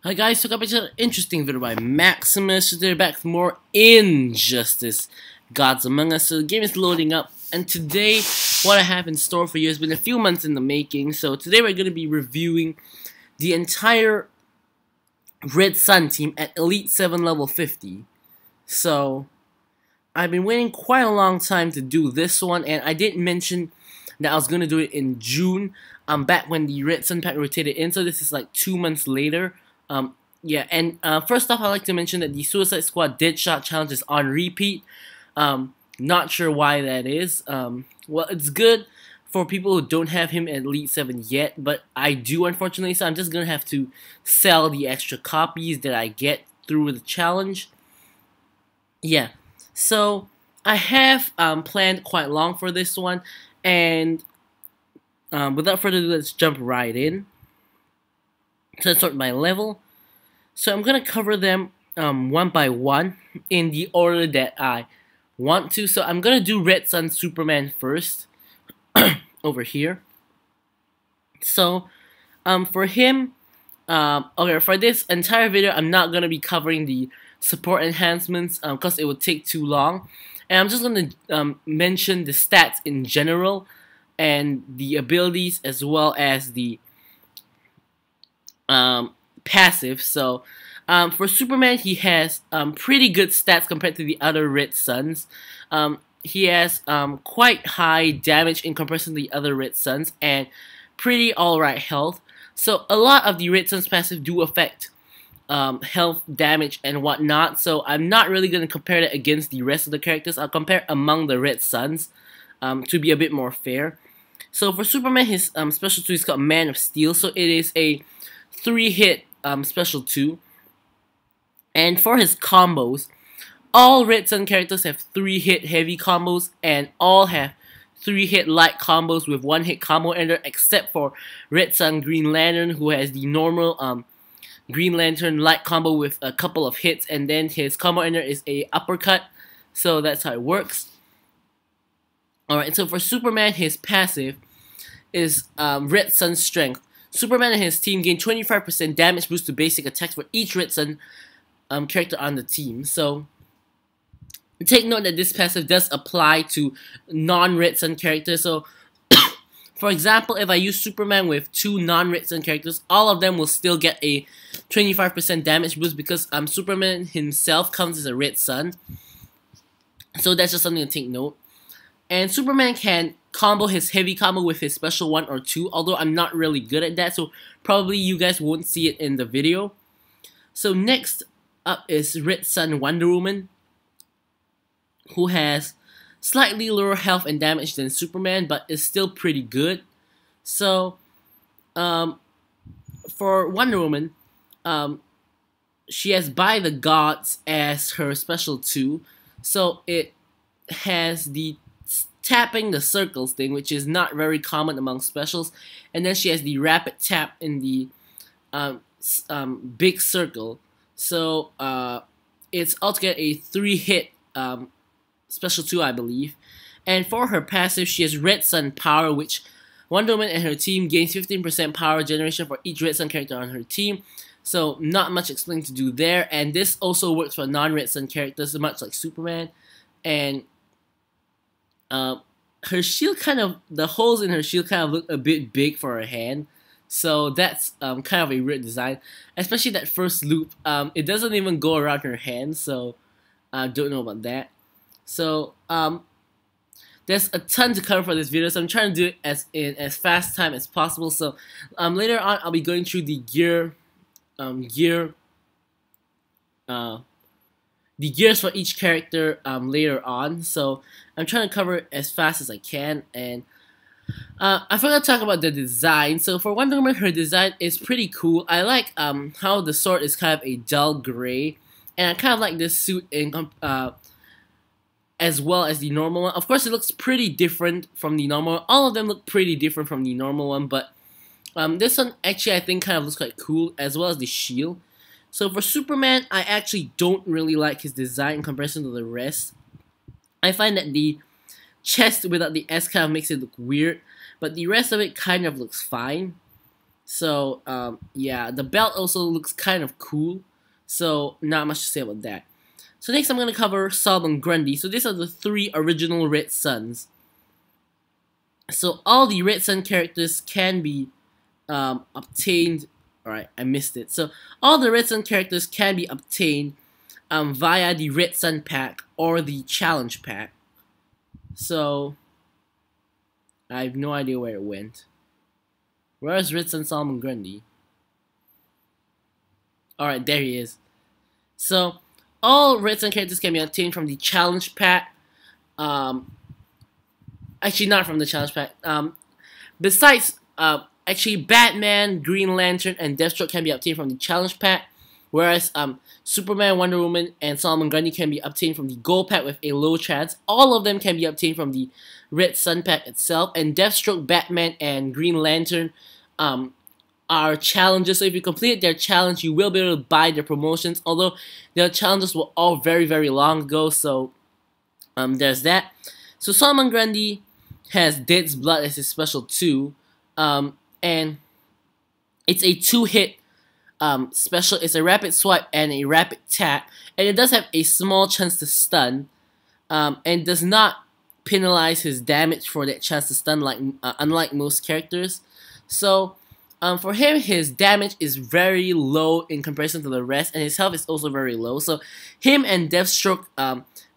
Hi guys, so got an interesting video by Maximus. Today we're back for more Injustice Gods Among Us. So the game is loading up, and today what I have in store for you has been a few months in the making. So today we're going to be reviewing the entire Red Sun team at Elite 7 level 50. So I've been waiting quite a long time to do this one, and I did mention that I was going to do it in June, back when the Red Sun pack rotated in, so this is like 2 months later. First off, I'd like to mention that the Suicide Squad Deadshot Challenge is on repeat. Not sure why that is. Well, it's good for people who don't have him at Elite 7 yet, but I do, unfortunately, so I'm just gonna have to sell the extra copies that I get through the challenge. Yeah, so I have planned quite long for this one, and without further ado, let's jump right in. So let's sort by level. So I'm gonna cover them one by one in the order that I want to. So I'm gonna do Red Sun Superman first over here. So for him, okay, for this entire video, I'm not gonna be covering the support enhancements because it would take too long, and I'm just gonna mention the stats in general and the abilities as well as the passive. So for Superman, he has pretty good stats compared to the other Red Suns. He has quite high damage in comparison to the other Red Suns and pretty alright health. So a lot of the Red Suns passive do affect health, damage, and whatnot. So I'm not really going to compare that against the rest of the characters. I'll compare among the Red Suns to be a bit more fair. So for Superman, his special 2 is called Man of Steel. So it is a 3-hit special 2. And for his combos, all Red Sun characters have 3-hit heavy combos and all have 3-hit light combos with 1-hit combo ender, except for Red Sun Green Lantern, who has the normal Green Lantern light combo with a couple of hits, and then his combo ender is a uppercut. So that's how it works. Alright, so for Superman, his passive is Red Sun Strength. Superman and his team gain 25% damage boost to basic attacks for each Red Sun character on the team. So take note that this passive does apply to non-Red Sun characters. So for example, if I use Superman with 2 non-Red Sun characters, all of them will still get a 25% damage boost because Superman himself counts as a Red Sun. So that's just something to take note. And Superman can combo his heavy combo with his special 1 or 2, although I'm not really good at that, so probably you guys won't see it in the video. So next up is Red Sun Wonder Woman, who has slightly lower health and damage than Superman, but is still pretty good. So for Wonder Woman, she has By the Gods as her special 2, so it has the tapping the circles thing, which is not very common among specials, and then she has the rapid tap in the big circle. So it's altogether a 3-hit special 2, I believe. And for her passive, she has Red Sun Power, which Wonder Woman and her team gains 15% power generation for each Red Sun character on her team. So not much explaining to do there, and this also works for non-Red Sun characters, much like Superman. And her shield the holes in her shield kind of look a bit big for her hand, so that's kind of a weird design, especially that first loop. It doesn't even go around her hand, so I don't know about that. So there's a ton to cover for this video, so I'm trying to do it in as fast time as possible. So later on, I'll be going through the gears for each character later on, so I'm trying to cover it as fast as I can. And I forgot to talk about the design. So for Wonder Woman, her design is pretty cool. I like how the sword is kind of a dull gray, and I kind of like this suit in as well as the normal one. Of course, it looks pretty different from the normal one. All of them look pretty different from the normal one, but this one actually I think kind of looks quite cool, as well as the shield. So for Superman, I actually don't really like his design in comparison to the rest. I find that the chest without the S kind of makes it look weird, but the rest of it kind of looks fine. So yeah, the belt also looks kind of cool. So not much to say about that. So next I'm going to cover Solomon Grundy. So these are the 3 original Red Suns. So all the Red Sun characters can be obtained. Alright, I missed it. So all the Red Sun characters can be obtained via the Red Sun pack or the challenge pack. So I have no idea where it went. Where is Red Son Solomon Grundy? Alright, there he is. So all Red Sun characters can be obtained from the challenge pack. Actually, not from the challenge pack. Besides, actually, Batman, Green Lantern, and Deathstroke can be obtained from the challenge pack. Whereas Superman, Wonder Woman, and Solomon Grundy can be obtained from the gold pack with a low chance. All of them can be obtained from the Red Sun pack itself. And Deathstroke, Batman, and Green Lantern are challenges. So if you complete their challenge, you will be able to buy their promotions. Although their challenges were all very, very long ago. So there's that. So Solomon Grundy has Dead's Blood as his special 2. And it's a 2-hit special. It's a rapid swipe and a rapid tap, and it does have a small chance to stun, and does not penalize his damage for that chance to stun, like unlike most characters. So for him, his damage is very low in comparison to the rest, and his health is also very low. So him and Deathstroke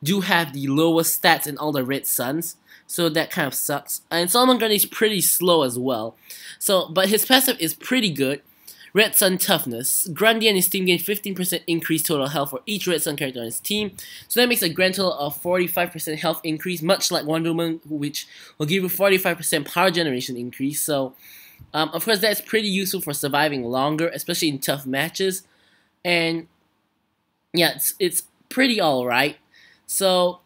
do have the lowest stats in all the Red Suns. So that kind of sucks. And Solomon Grundy is pretty slow as well. So, but his passive is pretty good. Red Sun Toughness. Grundy and his team gain 15% increased total health for each Red Sun character on his team. So that makes a grand total of 45% health increase, much like Wonder Woman, which will give you 45% power generation increase. So, of course, that's pretty useful for surviving longer, especially in tough matches. And yeah, it's pretty alright. So,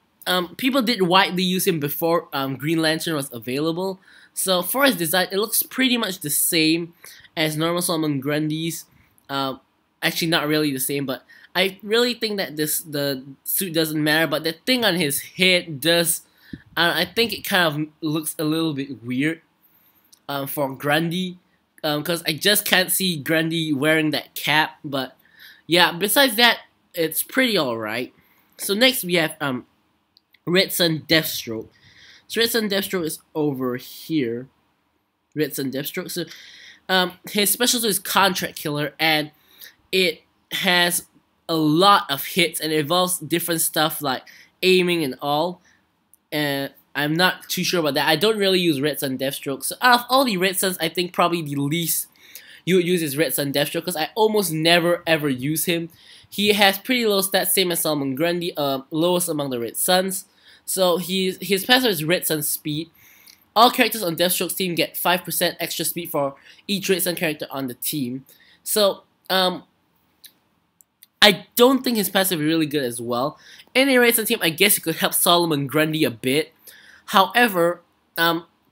people did widely use him before Green Lantern was available. So for his design, it looks pretty much the same as normal Solomon Grundy's. Actually, not really the same, but I really think that the suit doesn't matter. But the thing on his head does. I think it kind of looks a little bit weird for Grundy, because I just can't see Grundy wearing that cap. But yeah, besides that, it's pretty alright. So next we have Red Son Deathstroke. So Red Son Deathstroke is over here. Red Son Deathstroke. So his special is Contract Killer, and it has a lot of hits, and it involves different stuff like aiming and all. And I'm not too sure about that. I don't really use Red Son Deathstroke. So out of all the Red Suns, I think probably the least you would use is Red Son Deathstroke, because I almost never ever use him. He has pretty low stats, same as Solomon Grundy, lowest among the Red Suns. So his passive is Red Sun Speed. All characters on Deathstroke's team get 5% extra speed for each Red Sun character on the team. So I don't think his passive is really good as well. In a Red Sun team, I guess you could help Solomon Grundy a bit. However,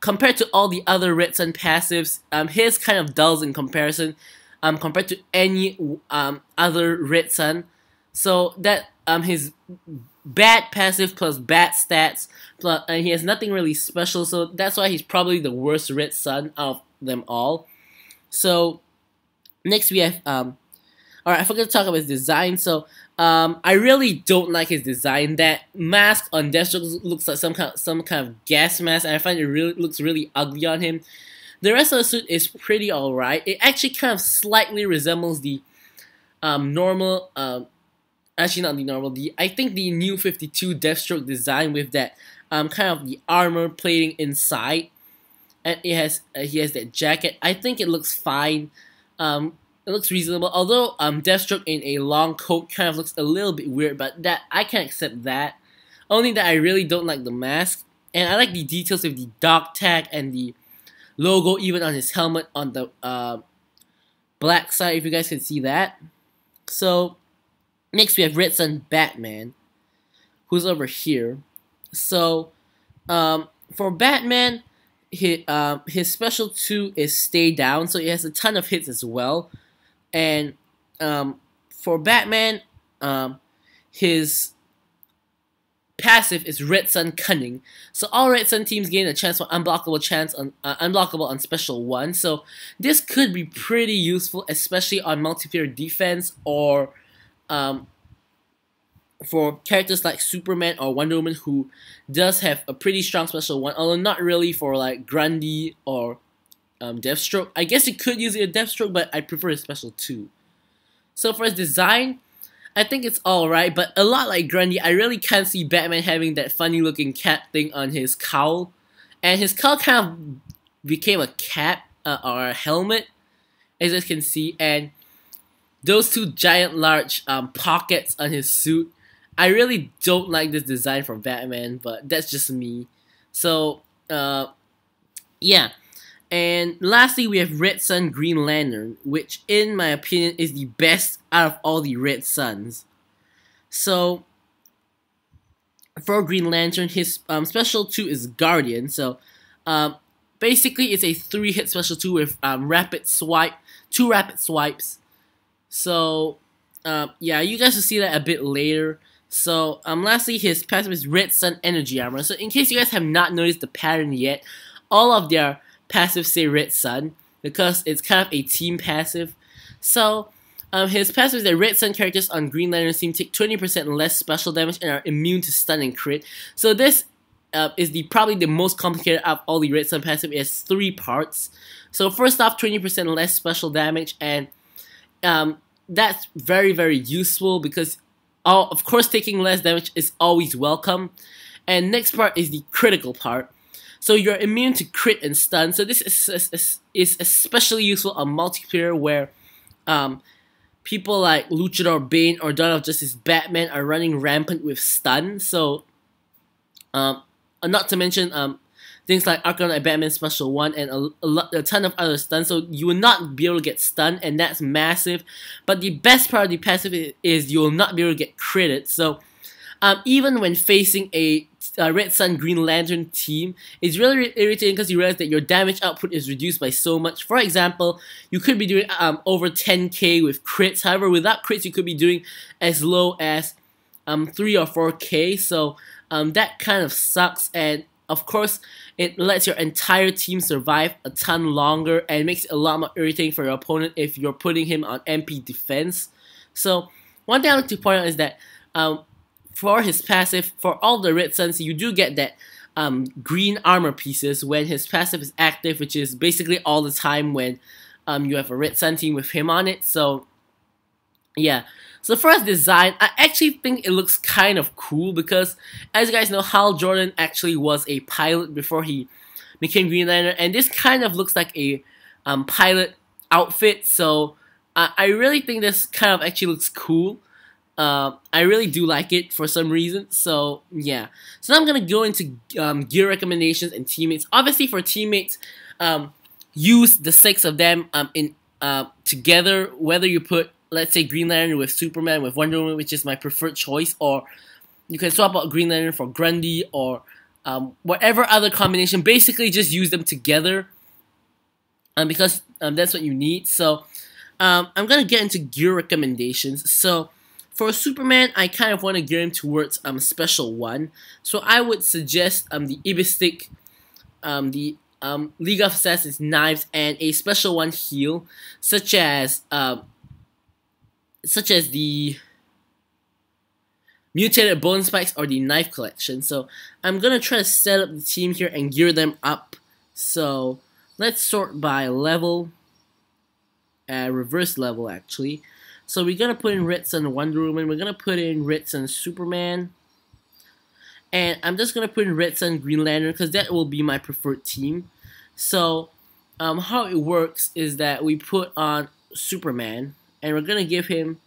compared to all the other Red Sun passives, his kind of dulls in comparison compared to any other Red Sun. So that his bad passive plus bad stats, plus, and he has nothing really special, so that's why he's probably the worst Red Sun out of them all. So next we have alright, I forgot to talk about his design. So I really don't like his design. That mask on Deathstroke looks like some kind of gas mask, and I find it looks really ugly on him. The rest of the suit is pretty alright. It actually kind of slightly resembles the normal actually not the normal, I think the new 52 Deathstroke design with that kind of the armor plating inside, and he has that jacket. I think it looks fine. It looks reasonable. Although Deathstroke in a long coat kind of looks a little bit weird, but that I can accept that. Only that I really don't like the mask, and I like the details with the dog tag and the logo even on his helmet on the black side, if you guys can see that. So next we have Red Sun Batman, who's over here. So for Batman, his special 2 is Stay Down, so he has a ton of hits as well. And for Batman, his passive is Red Sun Cunning. So all Red Sun teams gain a chance for unblockable on special 1. So this could be pretty useful, especially on multiplayer defense or for characters like Superman or Wonder Woman, who does have a pretty strong special 1, although not really for like Grundy or Deathstroke. I guess you could use a Deathstroke, but I prefer a special 2. So for his design, I think it's alright, but a lot like Grundy, I really can't see Batman having that funny looking cap thing on his cowl. And his cowl kind of became a cap or a helmet, as you can see. And those two giant large pockets on his suit, I really don't like this design for Batman, but that's just me. So, yeah. And lastly, we have Red Sun Green Lantern, which in my opinion is the best out of all the Red Suns. So, for Green Lantern, his special 2 is Guardian. So, basically it's a 3-hit special 2 with 2 rapid swipes. So, yeah, you guys will see that a bit later. So, lastly, his passive is Red Sun Energy Armor. So, in case you guys have not noticed the pattern yet, all of their passive say Red Sun because it's kind of a team passive. So his passive is that Red Sun characters on Green Lantern team take 20% less special damage and are immune to stun and crit. So this is probably the most complicated out of all the Red Sun passive. It has 3 parts. So first off, 20% less special damage, and that's very, very useful because of course taking less damage is always welcome. And next part is the critical part. So you're immune to crit and stun. So this is especially useful on multiplayer where people like Luchador Bane or Dawn of Justice Batman are running rampant with stun. So not to mention things like Arkham Knight Batman Special 1 and a ton of other stuns. So you will not be able to get stunned, and that's massive. But the best part of the passive is you will not be able to get critted. So even when facing a Red Sun Green Lantern team, it's really irritating because you realize that your damage output is reduced by so much. For example, you could be doing over 10k with crits. However, without crits, you could be doing as low as 3 or 4k. So that kind of sucks. And of course, it lets your entire team survive a ton longer and makes it a lot more irritating for your opponent if you're putting him on MP defense. So one thing I like to point out is that for his passive, for all the Red Suns, you do get that green armor pieces when his passive is active, which is basically all the time when you have a Red Sun team with him on it. So, yeah. So for his design, I actually think it looks kind of cool because, as you guys know, Hal Jordan actually was a pilot before he became Green Lantern, and this kind of looks like a pilot outfit. So I really think this kind of actually looks cool. I really do like it for some reason, so yeah. So now I'm gonna go into gear recommendations and teammates. Obviously, for teammates, use the 6 of them together. Whether you put, let's say, Green Lantern with Superman with Wonder Woman, which is my preferred choice, or you can swap out Green Lantern for Grundy or whatever other combination. Basically, just use them together, because that's what you need. So I'm gonna get into gear recommendations. So for Superman, I kind of want to gear him towards Special 1. So I would suggest the EVII stick, the League of Assassins knives, and a Special 1 heal, such as the Mutated Bone Spikes or the Knife Collection. So I'm gonna try to set up the team here and gear them up. So let's sort by level, reverse level actually. So we're going to put in Red Sun Wonder Woman, we're going to put in Red Sun Superman, and I'm just going to put in Red Sun Green Lantern because that will be my preferred team. So how it works is that we put on Superman, and we're going to give him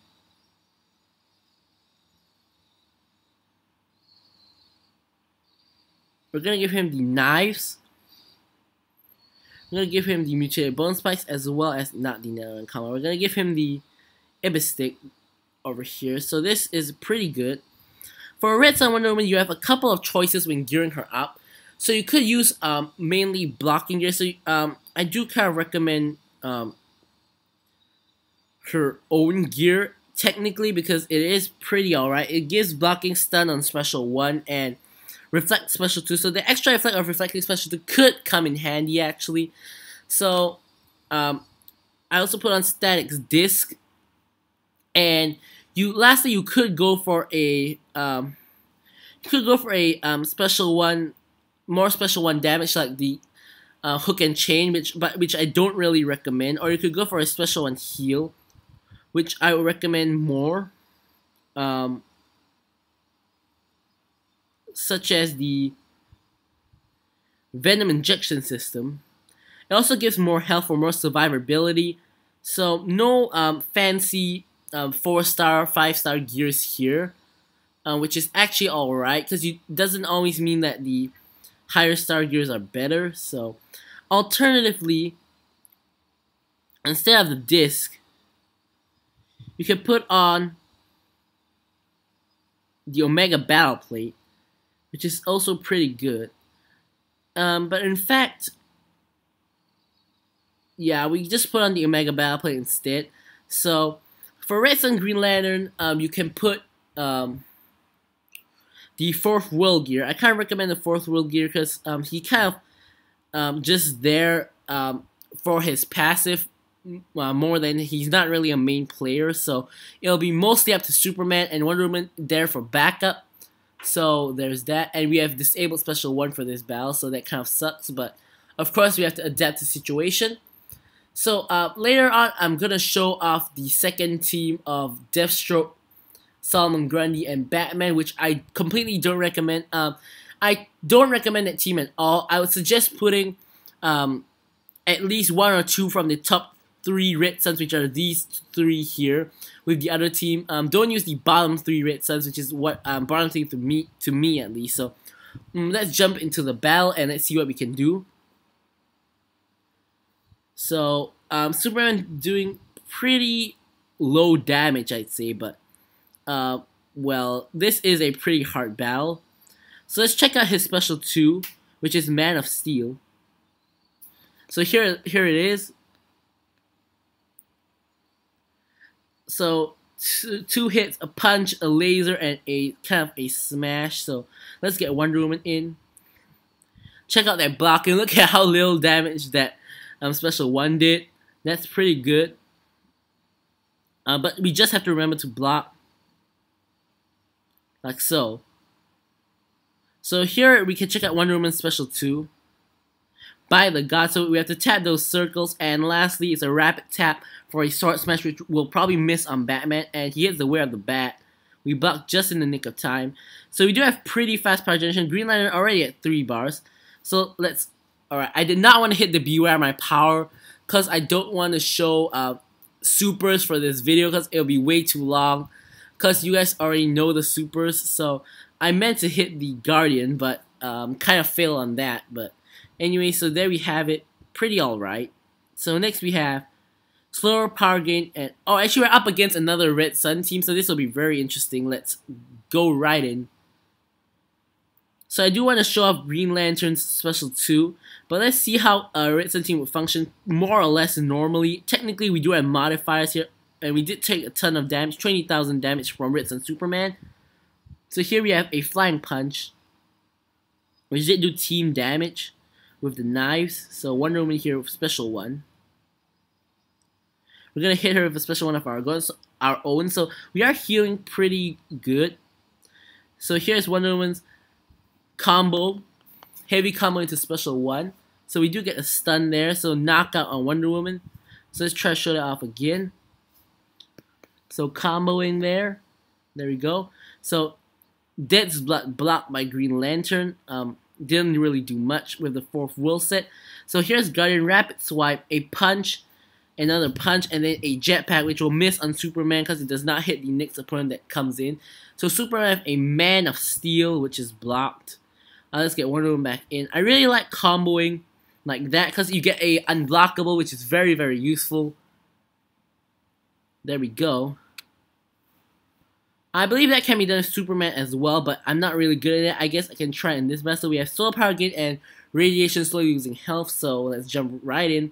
the knives, we're going to give him the Mutated Bone Spikes, as well as, not the Nano Uncommon, we're going to give him the EVII stick over here. So this is pretty good. For Red Sun Wonder Woman, you have a couple of choices when gearing her up. So you could use mainly blocking gear. So I do kind of recommend her own gear technically, because it is pretty alright. It gives blocking stun on special 1 and reflect special 2. So the extra effect of reflecting special 2 could come in handy actually. So I also put on Static's Disc, and lastly you could go for a special 1, more special 1 damage like the hook and chain, which I don't really recommend, or you could go for a special 1 heal, which I would recommend more, such as the Venom Injection System. It also gives more health for more survivability, so no fancy 4-star, 5-star gears here, which is actually alright, because it doesn't always mean that the higher star gears are better. So alternatively, instead of the disc, you can put on the Omega Battle Plate, which is also pretty good. But in fact, yeah, we just put on the Omega Battle Plate instead. So for Red Sun Green Lantern, you can put the 4th World Gear. I kind of recommend the 4th World Gear because he kind of just there for his passive more than he's not really a main player. So it'll be mostly up to Superman and Wonder Woman there for backup. So there's that, and we have disabled special 1 for this battle, so that kind of sucks. But of course we have to adapt to the situation. So later on, I'm gonna show off the second team of Deathstroke, Solomon Grundy, and Batman, which I completely don't recommend. I don't recommend that team at all. I would suggest putting at least 1 or 2 from the top 3 Red Suns, which are these 3 here, with the other team. Don't use the bottom 3 Red Suns, which is what bottom 3 to me at least. So let's jump into the battle and let's see what we can do. So Superman doing pretty low damage, I'd say, but well, this is a pretty hard battle. So let's check out his special 2, which is Man of Steel. So here it is. So 2 hits, a punch, a laser, and a kind of a smash. So let's get Wonder Woman in. Check out that blocking. Look at how little damage that special 1 did. That's pretty good. But we just have to remember to block. Like so. So here we can check out Wonder Woman's special 2. By the God, so we have to tap those circles, and lastly it's a rapid tap for a sword smash, which will probably miss on Batman, and he hits the way of the bat. We block just in the nick of time. So we do have pretty fast power generation. Green Lantern already at 3 bars. So let's, alright, I did not want to hit the Beware My Power, because I don't want to show supers for this video, because it'll be way too long, because you guys already know the supers. So I meant to hit the Guardian, but kind of failed on that. But anyway, so there we have it. Pretty alright. So next we have slower power gain, and oh, actually we're up against another Red Sun team, so this will be very interesting. Let's go right in. So I do want to show off Green Lantern's special 2, but let's see how a Red Sun team would function more or less normally. Technically we do have modifiers here, and we did take a ton of damage, 20,000 damage from Red Sun Superman. So here we have a Flying Punch, which did do team damage with the knives. So Wonder Woman here with special 1. We're gonna hit her with a special 1 of our own. So we are healing pretty good. So here's Wonder Woman's combo, heavy combo into special 1. So we do get a stun there. So knockout on Wonder Woman. So let's try to show that off again. So comboing there. There we go. So Dead's blocked by Green Lantern. Didn't really do much with the 4th will set. So here's Guardian Rapid Swipe, a punch, another punch, and then a jetpack, which will miss on Superman because it does not hit the next opponent that comes in. So Superman have a Man of Steel, which is blocked. Let's get Wonder Woman back in. I really like comboing like that because you get a unblockable, which is very, very useful. There we go. I believe that can be done with Superman as well, but I'm not really good at it. I guess I can try in this method. So we have solar power gain and radiation slowly losing health, so let's jump right in.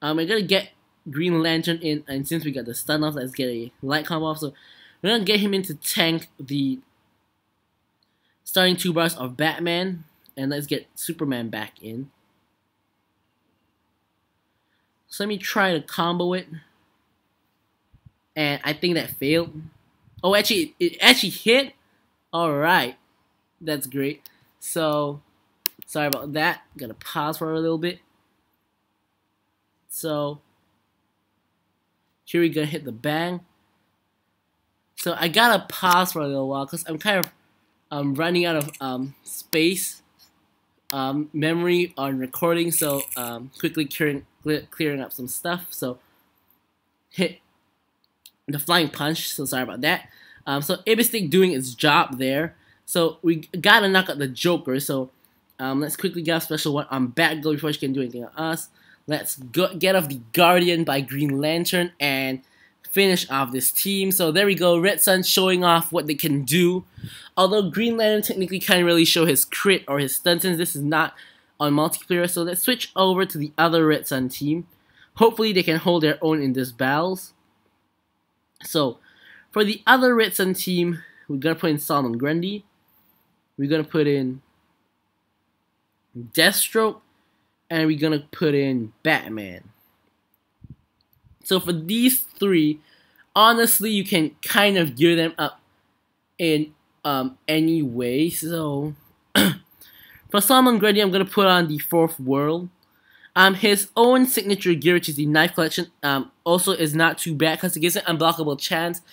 We're gonna get Green Lantern in, and since we got the stun off, let's get a light combo off. So we're gonna get him in to tank the starting 2 bars of Batman, and let's get Superman back in. So let me try to combo it, and I think that failed. Oh, actually, it actually hit. All right, that's great. So sorry about that. Gotta pause for a little bit. So here we go, hit the bang. So I gotta pause for a little while because I'm kind of running out of space, memory on recording. So quickly clearing up some stuff. So hit the flying punch. So sorry about that. So Ibistic doing its job there. So we gotta knock out the Joker. So let's quickly get a special one on Batgirl before she can do anything on us. Let's get off the Guardian by Green Lantern and finish off this team. So there we go, Red Sun showing off what they can do. Although Green Lantern technically can't really show his crit or his stun since this is not on multiplayer. So let's switch over to the other Red Sun team. Hopefully they can hold their own in this battles. So for the other Red Sun team, we're gonna put in Solomon Grundy. We're gonna put in Deathstroke. And we're gonna put in Batman. So for these 3, honestly, you can kind of gear them up in any way. So for Solomon Grundy, I'm gonna put on the 4th World. His own signature gear, which is the Knife Collection, also is not too bad because it gives an unblockable chance,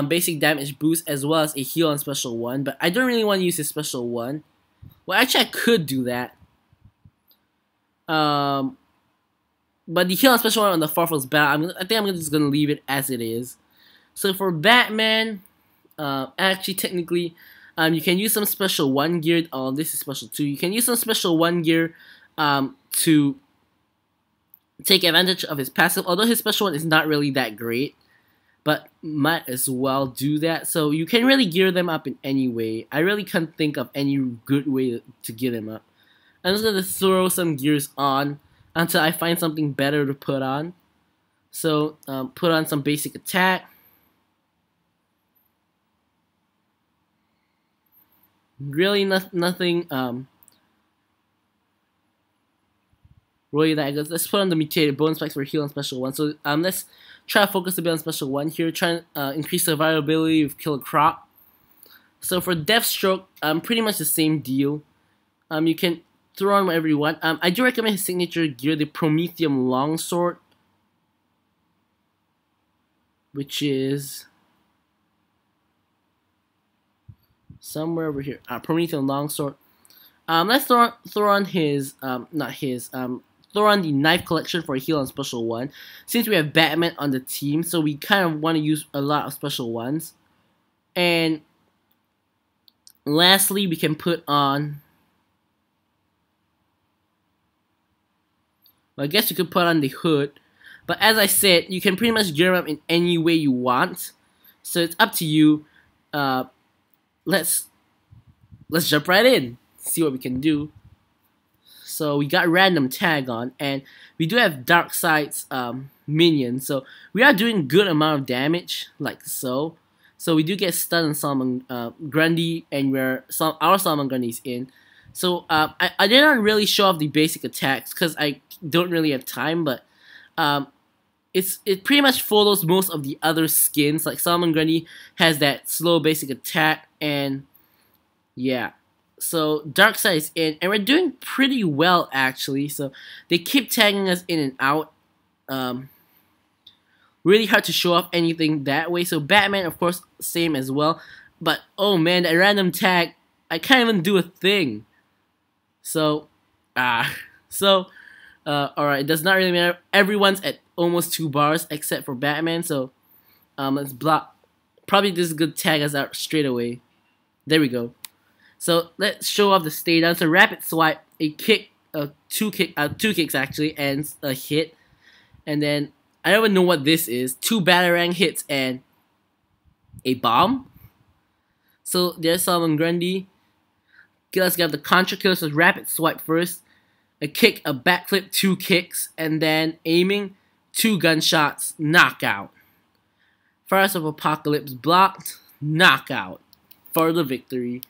basic damage boost, as well as a heal on special 1. But I don't really want to use his special 1. Well, actually, I could do that. But the heal on special 1 on the 4th was bad. I think I'm just gonna leave it as it is. So for Batman, actually technically, you can use some special 1 gear. Oh, this is special 2. You can use some special 1 gear to take advantage of his passive. Although his special 1 is not really that great, but might as well do that. So you can really gear them up in any way. I really can't think of any good way to gear them up. I'm just going to throw some gears on until I find something better to put on. So, put on some basic attack. Really nothing really that good. Let's put on the mutated bone spikes for heal on special 1. So, let's try to focus a bit on special 1 here. Try and increase the survivability of Killer Crop. So, for Deathstroke, pretty much the same deal. You can throw on whatever you want. I do recommend his signature gear, the Prometheum Longsword, which is somewhere over here. Prometheum Longsword. Let's throw on his throw on the Knife Collection for a heal on special 1. Since we have Batman on the team, so we kind of want to use a lot of special 1s. And lastly, we can put on, well, I guess you could put on the hood, but as I said, you can pretty much gear them up in any way you want, so it's up to you. Let's jump right in, see what we can do. So we got random tag on, and we do have Darkseid's minions, so we are doing good amount of damage, like so. So we do get stunned on Solomon Grundy, and where our Solomon Grundy's in. So I did not really show off the basic attacks because I don't really have time, but it pretty much follows most of the other skins. Like Solomon Grundy has that slow basic attack, and yeah. So Darkseid is in, and we're doing pretty well actually. So they keep tagging us in and out. Really hard to show off anything that way. So Batman, of course, same as well. But oh man, that random tag, I can't even do a thing. So, alright, it does not really matter. Everyone's at almost 2 bars except for Batman. So, let's block. Probably this is a good tag us out straight away. There we go. So let's show off the stay down. So rapid swipe, a kick, two kicks actually, and a hit, and then I don't even know what this is. 2 batarang hits and a bomb. So there's Solomon Grundy. Let's get the contra kill. So rapid swipe first, a kick, a backflip, 2 kicks, and then aiming, 2 gunshots, knockout. Fires of Apocalypse blocked, knockout for the victory.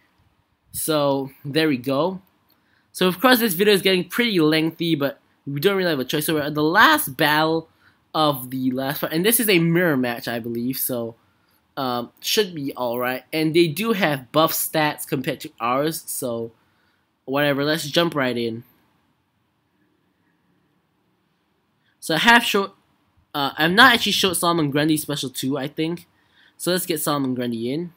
So there we go. So of course this video is getting pretty lengthy, but we don't really have a choice. So we're at the last battle of the last part, and this is a mirror match, I believe. So should be alright. And they do have buff stats compared to ours. So whatever. Let's jump right in. So I have showed. I've not actually showed Solomon Grundy Special 2, I think. So let's get Solomon Grundy in.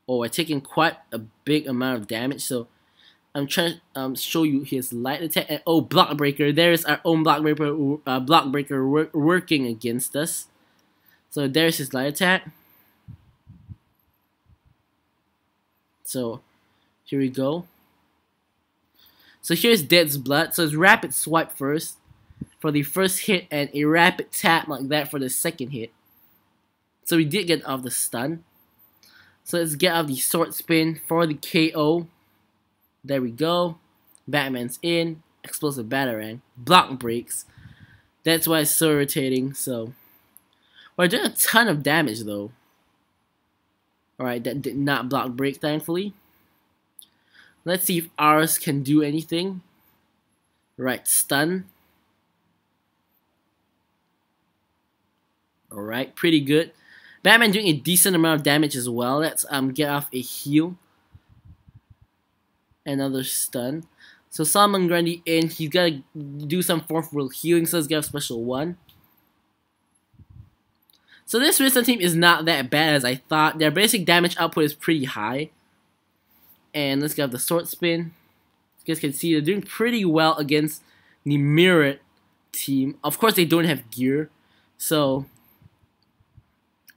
Oh, we're taking quite a big amount of damage. So I'm trying to show you his light attack. And, oh, block breaker. There's our own block breaker working against us. So there's his light attack. So here we go. So here's Dead's Blood. So it's rapid swipe first for the first hit and a rapid tap like that for the second hit. So we did get off the stun. So let's get off the sword spin for the KO. There we go. Batman's in. Explosive Batarang. Block breaks. That's why it's so irritating. So we're doing a ton of damage though. Alright, that did not block break, thankfully. Let's see if ours can do anything. Right, stun. Alright, pretty good. Batman doing a decent amount of damage as well. Let's get off a heal. Another stun. So Solomon Grundy in. He's got to do some 4th world healing, so let's get off special 1. So this Red Sun team is not that bad as I thought. Their basic damage output is pretty high. And let's get the sword spin. As you guys can see, they're doing pretty well against the mirrored team. Of course, they don't have gear, so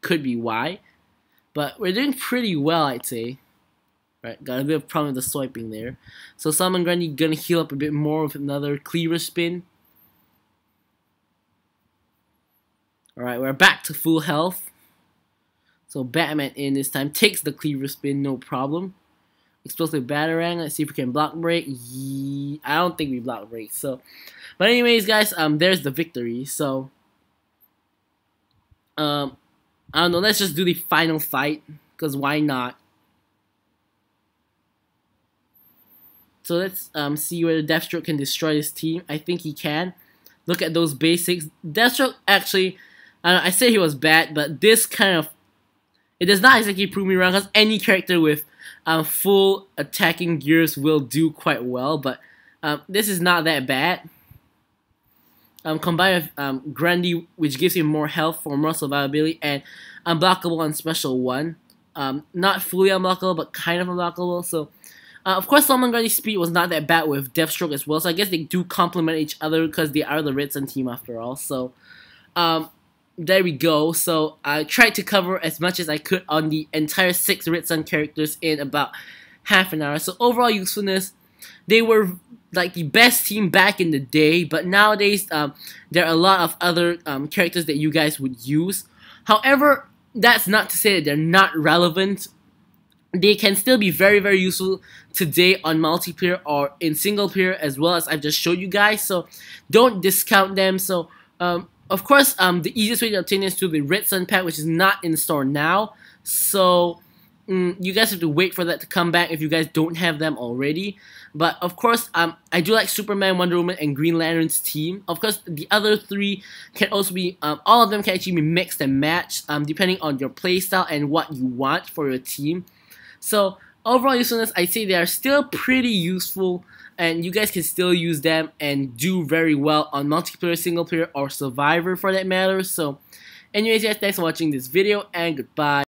could be why. But we're doing pretty well, I'd say. Right, got a bit of problem with the swiping there. So Solomon Grundy gonna heal up a bit more with another cleaver spin. Alright, we're back to full health. So Batman in this time takes the cleaver spin, no problem. Explosive Batarang. Let's see if we can block break. I don't think we block break. So, but anyways, guys, there's the victory. So, I don't know. Let's just do the final fight, cause why not? So let's see whether Deathstroke can destroy this team. I think he can. Look at those basics. Deathstroke actually, I said he was bad, but this kind of, it does not exactly prove me wrong, because any character with full attacking gears will do quite well, but this is not that bad. Combined with Grundy, which gives him more health for more survivability, and unblockable on special 1. Not fully unblockable, but kind of unblockable. So, of course, Solomon Grundy's speed was not that bad with Deathstroke as well, so I guess they do complement each other because they are the Red Sun team after all. So, there we go. So I tried to cover as much as I could on the entire 6 Red Sun characters in about half an hour. So overall usefulness, they were like the best team back in the day, but nowadays there are a lot of other characters that you guys would use. However, that's not to say that they're not relevant. They can still be very, very useful today on multiplayer or in single player, as well as I've just showed you guys. So don't discount them. So of course, the easiest way to obtain is through the Red Sun pack, which is not in store now. So you guys have to wait for that to come back if you guys don't have them already. But of course, I do like Superman, Wonder Woman, and Green Lantern's team. Of course, the other 3 can also be, all of them can actually be mixed and matched, depending on your playstyle and what you want for your team. So overall usefulness, I'd say they are still pretty useful, and you guys can still use them and do very well on multiplayer, single player, or survivor for that matter. So anyways, guys, thanks for watching this video, and goodbye.